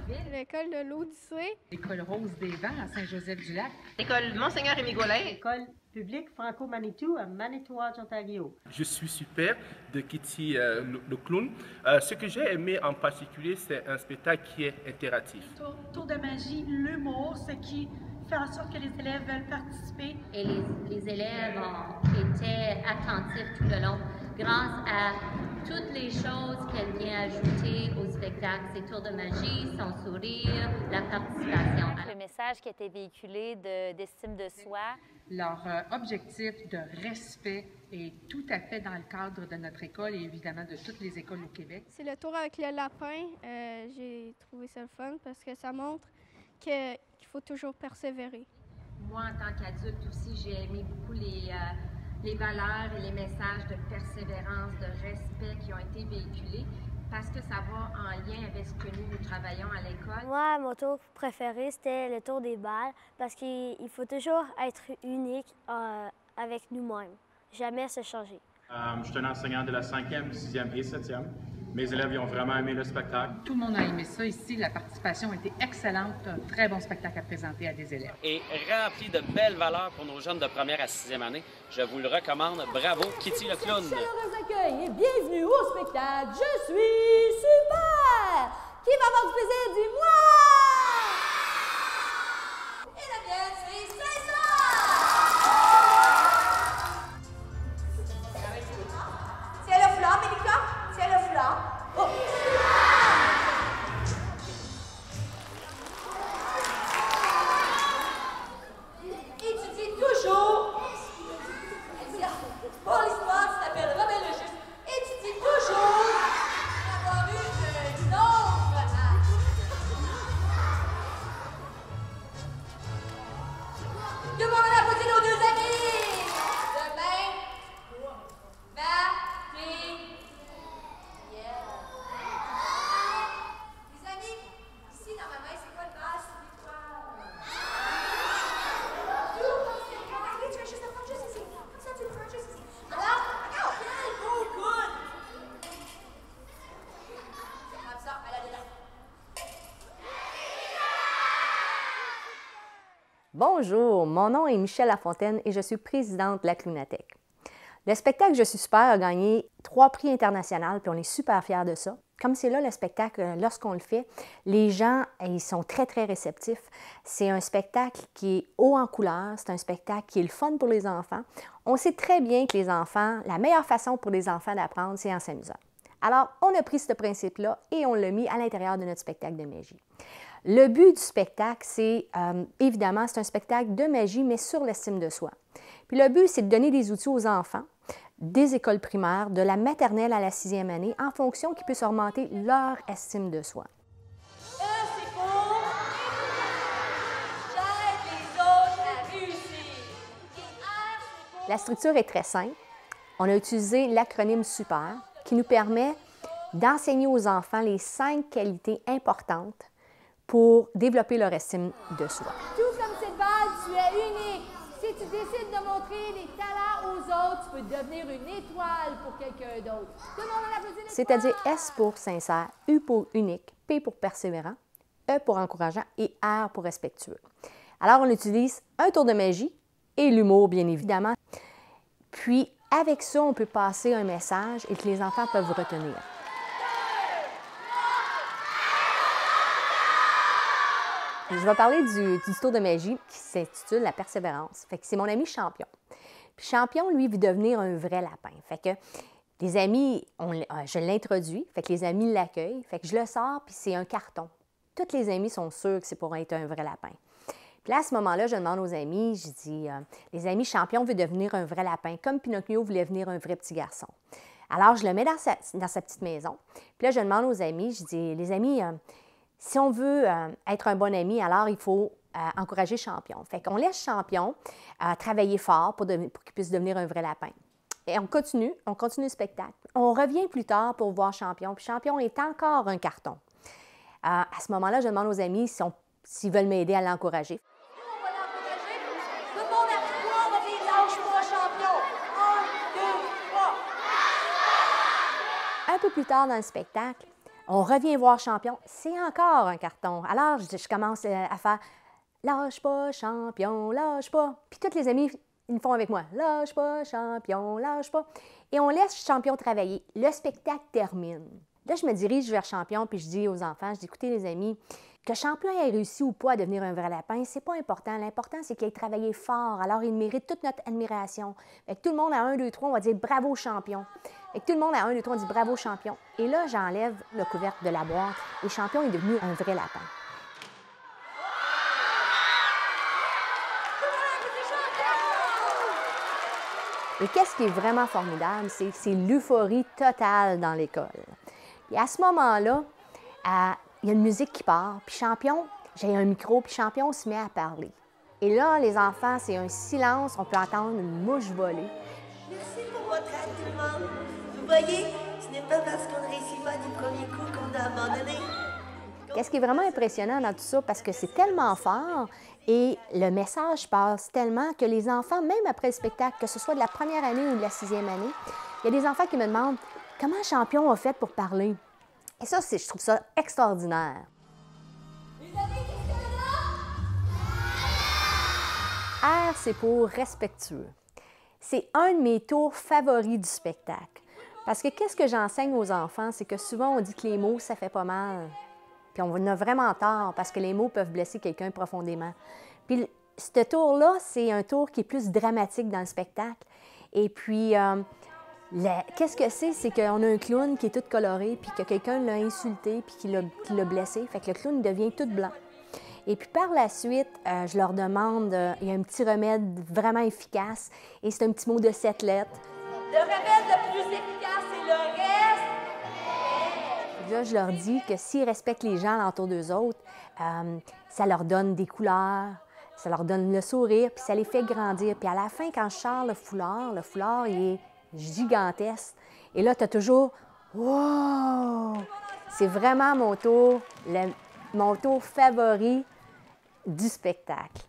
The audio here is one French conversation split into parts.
ville. L'école de l'Odyssée. L'école Rose des Vents à Saint-Joseph-du-Lac. L'école Monseigneur-Rémy Gaulin. L'école publique Franco-Manitou à Manitouwadge, Ontario. Je suis super de Kitty le clown. Ce que j'ai aimé en particulier, c'est un spectacle qui est interactif. Tour de magie, l'humour, ce qui fait en sorte que les élèves veulent participer. Et les élèves étaient attentifs tout le long grâce à toutes les choses qu'elle vient ajouter au spectacle. Ses tours de magie, son sourire, la participation. Le message qui a été véhiculé d'estime de soi. Leur objectif de respect est tout à fait dans le cadre de notre école et évidemment de toutes les écoles au Québec. C'est le tour avec le lapin. J'ai trouvé ça le fun parce que ça montre qu'il faut toujours persévérer. Moi, en tant qu'adulte aussi, j'ai aimé beaucoup les valeurs et les messages de persévérance, de respect qui ont été véhiculés parce que ça va en lien avec ce que nous travaillons à l'école. Moi, mon tour préféré, c'était le tour des balles parce qu'il faut toujours être unique avec nous-mêmes, jamais se changer. Je suis un enseignant de la 5e, 6e et 7e. Mes élèves ils ont vraiment aimé le spectacle. Tout le monde a aimé ça ici. La participation a été excellente. Un très bon spectacle à présenter à des élèves. Et rempli de belles valeurs pour nos jeunes de première à 6e année. Je vous le recommande. Bravo, Kitty le clown. Chaleureux accueil et bienvenue au spectacle. Je suis super! Qui va avoir du plaisir? Dis-moi! Et la mienne, c'est César! C'est le flanc, Mélika? C'est le flanc. Oh! Étudie toujours. Pour l'histoire, tu t'appelles Robert le Juste. Étudie toujours. Avoir eu un nombre à... Demandez à poser nos deux amis. Demain, les amis, ici dans ma main, c'est quoi le bas? C'est quoi? Tout, tu vas juste le prendre juste ici. Comme ça, tu le prends juste ici. Alors, regarde, quel beau coude! Comme ça, à la dedans. Bonjour, mon nom est Michèle Lafontaine et je suis présidente de la Clownathèque. Le spectacle Je suis super a gagné 3 prix internationaux, puis on est super fiers de ça. Comme c'est là le spectacle, lorsqu'on le fait, les gens, ils sont très, très réceptifs. C'est un spectacle qui est haut en couleurs, c'est un spectacle qui est le fun pour les enfants. On sait très bien que les enfants, la meilleure façon pour les enfants d'apprendre, c'est en s'amusant. Alors, on a pris ce principe-là et on l'a mis à l'intérieur de notre spectacle de magie. Le but du spectacle, c'est, évidemment, c'est un spectacle de magie, mais sur l'estime de soi. Puis le but, c'est de donner des outils aux enfants des écoles primaires, de la maternelle à la 6e année, en fonction qu'ils puissent augmenter leur estime de soi. C'est pour... J'aide les autres à réussir. Et R, c'est pour... La structure est très simple. On a utilisé l'acronyme SUPER, qui nous permet d'enseigner aux enfants les 5 qualités importantes pour développer leur estime de soi. Tout comme cette balle, tu es unique. Si tu décides de montrer les talents aux autres, tu peux devenir une étoile pour quelqu'un d'autre. Tout le monde en applaudit l'étoile! C'est-à-dire S pour sincère, U pour unique, P pour persévérant, E pour encourageant et R pour respectueux. Alors, on utilise un tour de magie et l'humour, bien évidemment. Puis, avec ça, on peut passer un message et que les enfants peuvent retenir. Je vais parler du tour de magie qui s'intitule La persévérance. Fait que c'est mon ami Champion. Puis Champion, lui, veut devenir un vrai lapin. Fait que les amis, je l'introduis, fait que les amis l'accueillent, fait que je le sors, puis c'est un carton. Toutes les amis sont sûrs que c'est pour être un vrai lapin. Puis là, à ce moment-là, je demande aux amis, je dis, les amis, Champion veut devenir un vrai lapin, comme Pinocchio voulait devenir un vrai petit garçon. Alors, je le mets dans sa petite maison. Puis là, je demande aux amis, je dis, les amis, si on veut être un bon ami, alors il faut encourager Champion. Fait qu'on laisse Champion travailler fort pour qu'il puisse devenir un vrai lapin. Et on continue le spectacle. On revient plus tard pour voir Champion, puis Champion est encore un carton. À ce moment-là, je demande aux amis s'ils veulent m'aider à l'encourager. On va l'encourager. Tout le monde à 3, on va dire lâche-moi, Champion. 1, 2, 3. Un peu plus tard dans le spectacle, On revient voir champion, c'est encore un carton. Alors, je commence à faire « Lâche pas, champion, lâche pas ». Puis tous les amis, ils me font avec moi « Lâche pas, champion, lâche pas ». Et on laisse champion travailler. Le spectacle termine. Là, je me dirige vers champion, puis je dis aux enfants, je dis « Écoutez les amis, que champion ait réussi ou pas à devenir un vrai lapin, c'est pas important. L'important, c'est qu'il ait travaillé fort. Alors, il mérite toute notre admiration. » Fait que tout le monde à 1, 2, 3, on va dire « Bravo, champion ». Et tout le monde à 1, 2, 3, on dit « Bravo, champion ». Et là, j'enlève le couvercle de la boîte et champion est devenu un vrai lapin. Et qu'est-ce qui est vraiment formidable, c'est l'euphorie totale dans l'école. Et à ce moment-là, il y a une musique qui part, puis champion, j'ai un micro, puis champion se met à parler. Et là, les enfants, c'est un silence, on peut entendre une mouche voler. Merci pour votre aide, tout le monde. Vous voyez, ce n'est pas parce qu'on ne réussit pas du premier coup qu'on a abandonné. Qu'est-ce qui est vraiment impressionnant dans tout ça, parce que c'est tellement fort et le message passe tellement que les enfants, même après le spectacle, que ce soit de la première année ou de la 6e année, il y a des enfants qui me demandent « Comment champion a fait pour parler? » Et ça, je trouve ça extraordinaire. R, c'est pour respectueux. C'est un de mes tours favoris du spectacle. Parce que qu'est-ce que j'enseigne aux enfants, c'est que souvent on dit que les mots, ça fait pas mal. Puis on en a vraiment tort parce que les mots peuvent blesser quelqu'un profondément. Puis ce tour-là, c'est un tour qui est plus dramatique dans le spectacle. Et puis, qu'est-ce que c'est? C'est qu'on a un clown qui est tout coloré, puis que quelqu'un l'a insulté, puis qui l'a blessé. Fait que le clown devient tout blanc. Et puis par la suite, je leur demande, il y a un petit remède vraiment efficace, et c'est un petit mot de 7 lettres. Le remède le plus efficace, c'est le reste. Là, je leur dis que s'ils respectent les gens alentour d'eux autres, ça leur donne des couleurs, ça leur donne le sourire, puis ça les fait grandir. Puis à la fin, quand je sors le foulard, il est gigantesque. Et là, tu as toujours « Wow! » C'est vraiment mon tour favori du spectacle.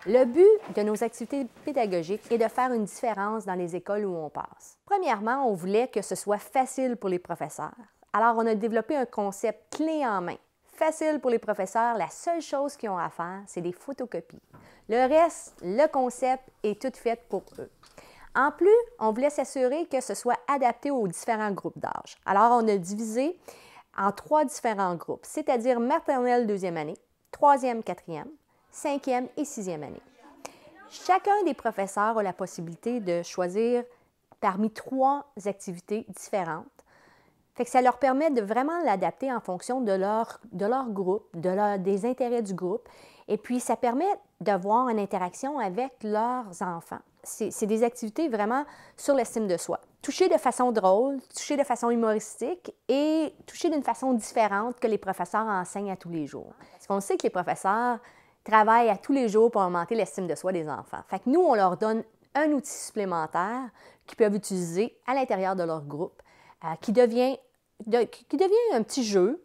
Le but de nos activités pédagogiques est de faire une différence dans les écoles où on passe. Premièrement, on voulait que ce soit facile pour les professeurs. Alors, on a développé un concept clé en main. Facile pour les professeurs, la seule chose qu'ils ont à faire, c'est des photocopies. Le reste, le concept est tout fait pour eux. En plus, on voulait s'assurer que ce soit adapté aux différents groupes d'âge. Alors, on a divisé en 3 différents groupes, c'est-à-dire maternelle 2e année, 3e, 4e, 5e et 6e année. Chacun des professeurs a la possibilité de choisir parmi 3 activités différentes. Fait que ça leur permet de vraiment l'adapter en fonction de leur groupe, des intérêts du groupe. Et puis, ça permet d'avoir une interaction avec leurs enfants. C'est des activités vraiment sur l'estime de soi. Toucher de façon drôle, toucher de façon humoristique et toucher d'une façon différente que les professeurs enseignent à tous les jours. Parce qu'on sait que les professeurs travaillent à tous les jours pour augmenter l'estime de soi des enfants. Fait que nous, on leur donne un outil supplémentaire qu'ils peuvent utiliser à l'intérieur de leur groupe, qui devient un petit jeu.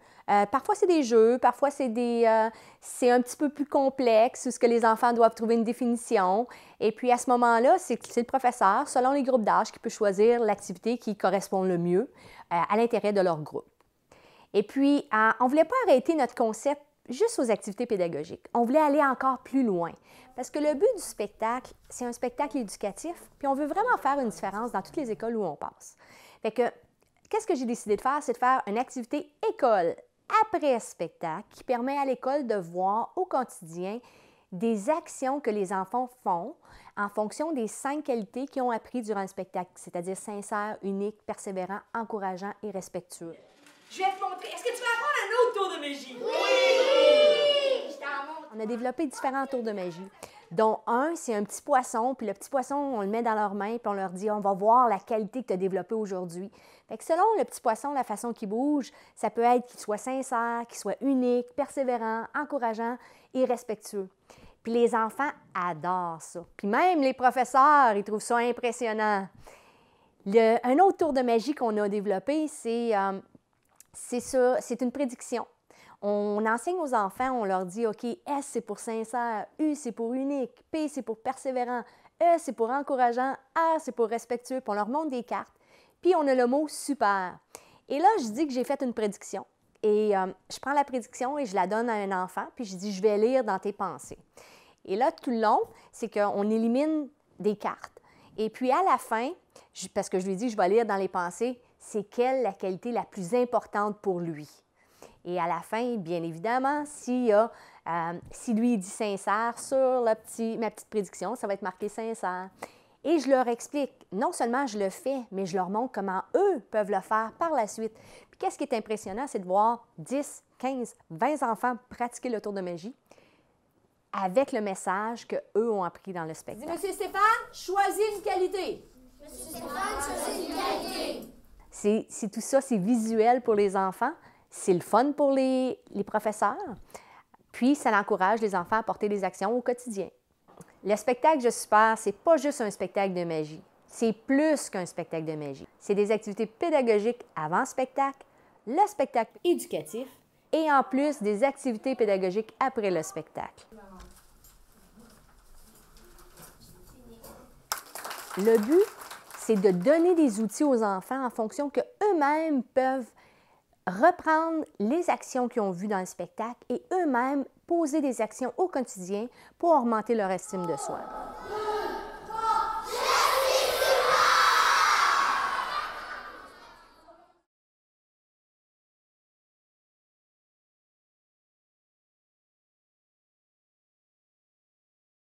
Parfois, c'est des jeux, parfois, c'est un petit peu plus complexe, où ce que les enfants doivent trouver une définition. Et puis, à ce moment-là, c'est le professeur, selon les groupes d'âge, qui peut choisir l'activité qui correspond le mieux à l'intérêt de leur groupe. Et puis, on ne voulait pas arrêter notre concept juste aux activités pédagogiques. On voulait aller encore plus loin. Parce que le but du spectacle, c'est un spectacle éducatif, puis on veut vraiment faire une différence dans toutes les écoles où on passe. Fait que, qu'est-ce que j'ai décidé de faire? C'est de faire une activité école après spectacle qui permet à l'école de voir au quotidien des actions que les enfants font en fonction des 5 qualités qu'ils ont appris durant le spectacle, c'est-à-dire sincère, unique, persévérant, encourageant et respectueux. Je vais te montrer. Est-ce que tu veux apprendre un autre tour de magie? Oui! Je t'en montre. On a développé différents tours de magie, dont un, c'est un petit poisson, puis le petit poisson, on le met dans leurs mains, puis on leur dit, on va voir la qualité que tu as développée aujourd'hui. Fait que selon le petit poisson, la façon qu'il bouge, ça peut être qu'il soit sincère, qu'il soit unique, persévérant, encourageant et respectueux. Puis les enfants adorent ça. Puis même les professeurs, ils trouvent ça impressionnant. Un autre tour de magie qu'on a développé, c'est une prédiction. On enseigne aux enfants, on leur dit, OK, S, c'est pour sincère, U, c'est pour unique, P, c'est pour persévérant, E, c'est pour encourageant, R, c'est pour respectueux. Puis on leur montre des cartes. Puis on a le mot super. Et là, je dis que j'ai fait une prédiction. Et je prends la prédiction et je la donne à un enfant, puis je dis, je vais lire dans tes pensées. Et là, tout le long, c'est qu'on élimine des cartes. Et puis à la fin, parce que je lui dis, je vais lire dans les pensées, c'est quelle la qualité la plus importante pour lui. Et à la fin, bien évidemment, si lui il dit sincère sur ma petite prédiction, ça va être marqué sincère. Et je leur explique, non seulement je le fais, mais je leur montre comment eux peuvent le faire par la suite. Puis qu'est-ce qui est impressionnant, c'est de voir 10, 15, 20 enfants pratiquer le tour de magie avec le message qu'eux ont appris dans le spectacle. Dis, Monsieur Stéphane, choisis une qualité. Monsieur Stéphane, choisis une qualité. C'est tout ça, c'est visuel pour les enfants, c'est le fun pour les professeurs, puis ça encourage les enfants à porter des actions au quotidien. Le spectacle Je Super, c'est pas juste un spectacle de magie, c'est plus qu'un spectacle de magie. C'est des activités pédagogiques avant spectacle, le spectacle éducatif et en plus des activités pédagogiques après le spectacle. Le but, c'est de donner des outils aux enfants en fonction qu'eux-mêmes peuvent reprendre les actions qu'ils ont vues dans le spectacle et eux-mêmes poser des actions au quotidien pour augmenter leur estime de soi.